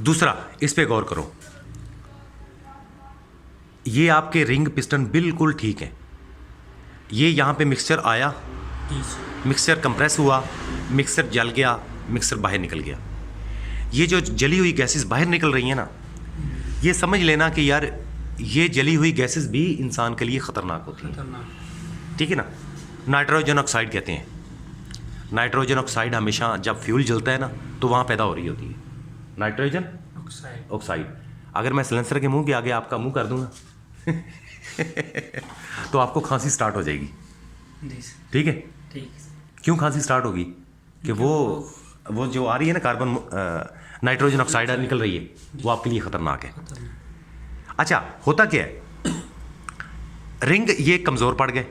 दूसरा, इस पे गौर करो, ये आपके रिंग पिस्टन बिल्कुल ठीक है, ये यहाँ पे मिक्सचर आया, मिक्सचर कंप्रेस हुआ, मिक्सचर जल गया, मिक्सचर बाहर निकल गया। ये जो जली हुई गैसेस बाहर निकल रही हैं ना, ये समझ लेना कि यार ये जली हुई गैसेस भी इंसान के लिए ख़तरनाक होती हैं, ठीक है ना। नाइट्रोजन ऑक्साइड कहते हैं, नाइट्रोजन ऑक्साइड हमेशा जब फ्यूल जलता है ना तो वहाँ पैदा हो रही होती है नाइट्रोजन ऑक्साइड। अगर मैं सिलेंसर के मुंह के आगे आपका मुंह कर दूँगा तो आपको खांसी स्टार्ट हो जाएगी, ठीक है। क्यों खांसी स्टार्ट होगी? कि वो जो आ रही है ना कार्बन नाइट्रोजन ऑक्साइड निकल रही है, वो आपके लिए ख़तरनाक है। अच्छा, होता क्या है, रिंग ये कमज़ोर पड़ गए,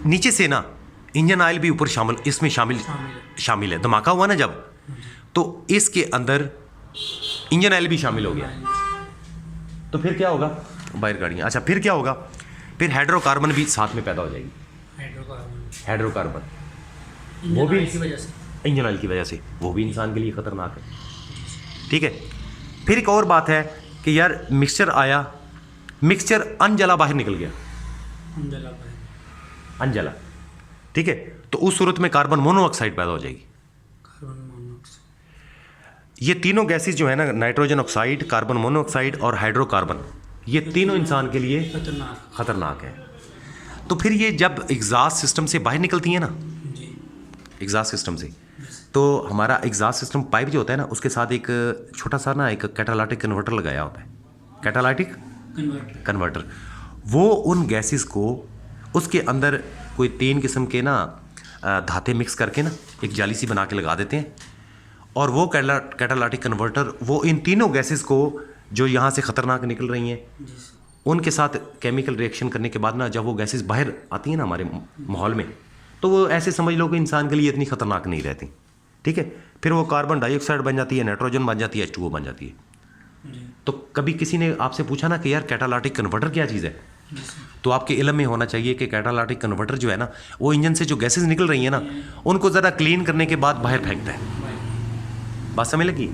नीचे से ना इंजन ऑयल भी ऊपर इसमें शामिल है। धमाका हुआ ना जब, तो इसके अंदर इंजन ऑयल भी शामिल हो गया, तो फिर क्या होगा, बाहर गाड़ियाँ। अच्छा, फिर क्या होगा, फिर हाइड्रोकार्बन भी साथ में पैदा हो जाएगी। हाइड्रोकार्बन वो भी इंजन ऑयल की वजह से, वो भी इंसान के लिए ख़तरनाक है, ठीक है। फिर एक और बात है कि यार मिक्सचर आया, मिक्सचर अनजला बाहर निकल गया, अनजला, ठीक है। तो उस सूरत में कार्बन मोनोऑक्साइड पैदा हो जाएगी। ये तीनों गैसेस जो है ना, नाइट्रोजन ऑक्साइड, कार्बन मोनोऑक्साइड और हाइड्रोकार्बन, ये तीनों इंसान के लिए खतरनाक है। तो फिर ये जब एग्जॉस्ट सिस्टम से बाहर निकलती हैं ना, एग्जॉस्ट सिस्टम से, तो हमारा एग्जॉस्ट सिस्टम पाइप जो होता है ना, उसके साथ एक छोटा सा ना एक कैटालाइटिक कन्वर्टर लगाया होता है, कैटालाइटिक कन्वर्टर। वो उन गैसेस को उसके अंदर कोई 3 किस्म के ना धाते मिक्स करके ना एक जाली सी बना के लगा देते हैं, और वो कैटालाइटिक कन्वर्टर वो इन तीनों गैसेस को जो यहाँ से ख़तरनाक निकल रही हैं, उनके साथ केमिकल रिएक्शन करने के बाद ना जब वो गैसेस बाहर आती हैं ना हमारे माहौल में, तो वो ऐसे समझ लो कि इंसान के लिए इतनी ख़तरनाक नहीं रहती, ठीक है। फिर वो कार्बन डाइऑक्साइड बन जाती है, नाइट्रोजन बन जाती है, H2O बन जाती है। तो कभी किसी ने आपसे पूछा ना कि यार कैटालाइटिक कन्वर्टर क्या चीज़ है, तो आपके इल्म में होना चाहिए कि कैटालाइटिक कन्वर्टर जो है ना, वो इंजन से जो गैसेस निकल रही हैं ना, उनको ज़रा क्लीन करने के बाद बाहर फेंकता है। बात समझ लगी?